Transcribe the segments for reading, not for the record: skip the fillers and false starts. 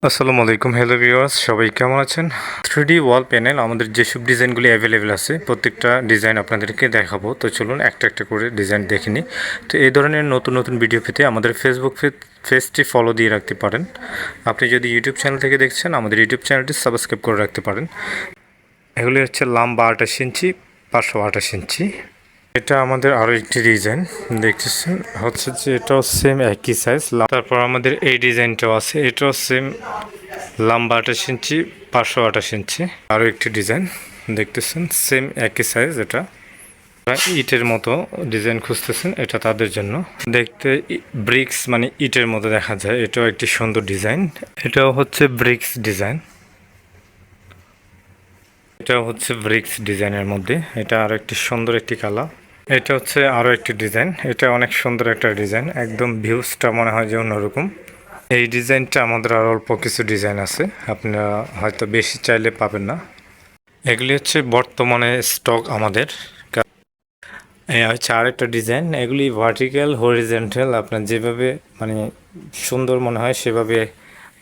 আসসালামু আলাইকুম, hello viewers, সবাই কেমন আছেন? 3D ওয়াল প্যানেল আমাদের যেসব ডিজাইনগুলি অ্যাভেলেবেল আছে প্রত্যেকটা ডিজাইন আপনাদেরকে দেখাবো। তো চলুন একটা একটা করে ডিজাইন দেখে নিই। তো এই ধরনের নতুন নতুন ভিডিও পেতে আমাদের ফেসবুক পেজটি ফলো দিয়ে রাখতে পারেন। আপনি যদি ইউটিউব চ্যানেল থেকে দেখছেন, আমাদের ইউটিউব চ্যানেলটি সাবস্ক্রাইব করে রাখতে পারেন। এগুলি হচ্ছে লম্বা 28 ইঞ্চি, 528 ইঞ্চি। এটা আমাদের আরও একটি ডিজাইন দেখতেছেন, হচ্ছে যে এটাও সেম একই সাইজ। তারপর আমাদের এই ডিজাইনটাও আছে, এটাও সেম লম্বা 28 ইঞ্চি, 528 ইঞ্চি। আরও একটি ডিজাইন দেখতেছেন, সেম একই সাইজ। এটা ইটের মতো ডিজাইন খুঁজতেছেন, এটা তাদের জন্য। দেখতে ব্রিক্স মানে ইটের মতো দেখা যায়, এটাও একটি সুন্দর ডিজাইন। এটাও হচ্ছে ব্রিক্স ডিজাইন, এটাও হচ্ছে ব্রিক্স ডিজাইনের মধ্যে। এটা আরও একটি সুন্দর একটি কালার। এটা হচ্ছে আরও একটি ডিজাইন, এটা অনেক সুন্দর একটা ডিজাইন, একদম ভিউজটা মনে হয় যে অন্যরকম। এই ডিজাইনটা আমাদের আরও অল্প কিছু ডিজাইন আছে, আপনারা হয়তো বেশি চাইলে পাবেন না। এগুলি হচ্ছে বর্তমানে স্টক আমাদের। এই হচ্ছে আরেকটা ডিজাইন, এগুলি ভার্টিক্যাল হরিজেন্টাল, আপনার যেভাবে মানে সুন্দর মনে হয় সেভাবে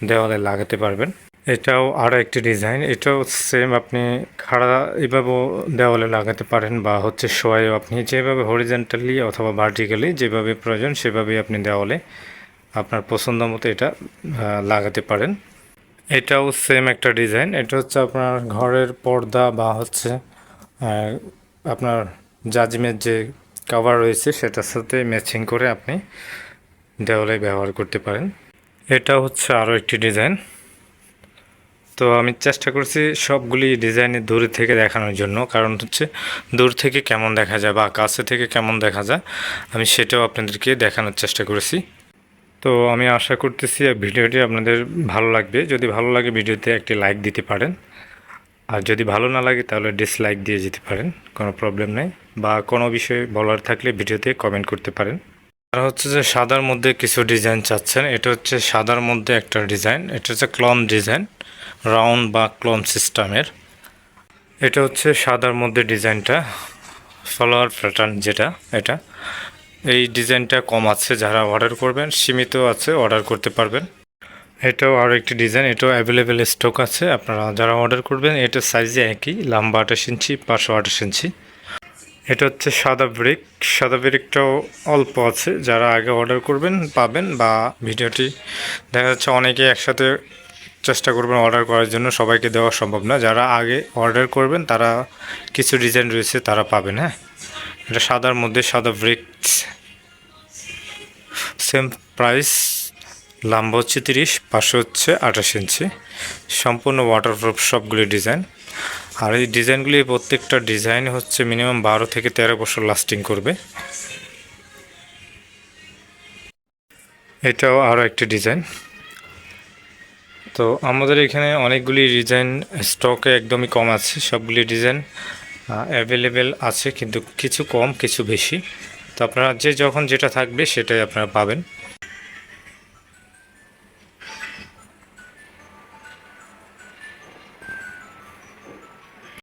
দেওয়ালে লাগাতে পারবেন। এটাও আরও একটি ডিজাইন, এটাও সেম, আপনি খাড়া এভাবেও দেওয়ালে লাগাতে পারেন, বা হচ্ছে শোয়াও আপনি যেভাবে হরিজেন্টালি অথবা ভার্টিক্যালি যেভাবে প্রয়োজন সেভাবেই আপনি দেওয়ালে আপনার পছন্দ মতো এটা লাগাতে পারেন। এটাও সেম একটা ডিজাইন, এটা হচ্ছে আপনার ঘরের পর্দা বা হচ্ছে আপনার জাজিমের যে কভার রয়েছে সেটার সাথে ম্যাচিং করে আপনি দেওয়ালে ব্যবহার করতে পারেন। এটা হচ্ছে আরও একটি ডিজাইন। তো আমি চেষ্টা করছি সবগুলি ডিজাইনে দূর থেকে দেখানোর জন্য, কারণ হচ্ছে দূর থেকে কেমন দেখা যায় বা কাছে থেকে কেমন দেখা যায় আমি সেটাও আপনাদেরকে দেখানোর চেষ্টা করেছি। তো আমি আশা করতেছি ভিডিওটি আপনাদের ভালো লাগবে। যদি ভালো লাগে ভিডিওতে একটি লাইক দিতে পারেন, আর যদি ভালো না লাগে তাহলে ডিসলাইক দিয়ে যেতে পারেন, কোনো প্রবলেম নেই। বা কোনো বিষয়ে বলার থাকলে ভিডিওতে কমেন্ট করতে পারেন। আর হচ্ছে যে সাদার মধ্যে কিছু ডিজাইন চাচ্ছেন, এটা হচ্ছে সাদার মধ্যে একটা ডিজাইন, এটা হচ্ছে ক্লম ডিজাইন, রাউন্ড বা ক্লম সিস্টেমের। এটা হচ্ছে সাদার মধ্যে ডিজাইনটা, ফ্লাওয়ার প্যাটার্ন যেটা, এটা এই ডিজাইনটা কম আছে, যারা অর্ডার করবেন সীমিত আছে, অর্ডার করতে পারবেন। এটাও আরও একটি ডিজাইন, এটাও অ্যাভেলেবেল স্টক আছে, আপনারা যারা অর্ডার করবেন এটা সাইজে একই, লম্বা 28 ইঞ্চি, 528 ইঞ্চি। এটা হচ্ছে সাদা ব্রিক, সাদা ব্রিকটাও অল্প আছে, যারা আগে অর্ডার করবেন পাবেন, বা ভিডিওটি দেখা যাচ্ছে অনেকে একসাথে চেষ্টা করবেন অর্ডার করার জন্য, সবাইকে দেওয়া সম্ভব না। যারা আগে অর্ডার করবেন তারা কিছু ডিজাইন রয়েছে তারা পাবেন। হ্যাঁ, এটা সাদার মধ্যে সাদা ব্রিক্স, সেম প্রাইস, লম্বা হচ্ছে 30, পাশে হচ্ছে 28 ইঞ্চি, সম্পূর্ণ ওয়াটারপ্রুফ সবগুলি ডিজাইন। আর এই ডিজাইনগুলি প্রত্যেকটা ডিজাইন হচ্ছে মিনিমাম 12 থেকে 13 বছর লাস্টিং করবে। এটাও আরও একটি ডিজাইন। তো আমাদের এখানে অনেকগুলি ডিজাইন স্টকে একদমই কম আছে, সবগুলি ডিজাইন অ্যাভেলেবেল আছে, কিন্তু কিছু কম কিছু বেশি। তো আপনারা যে যখন যেটা থাকবে সেটাই আপনারা পাবেন।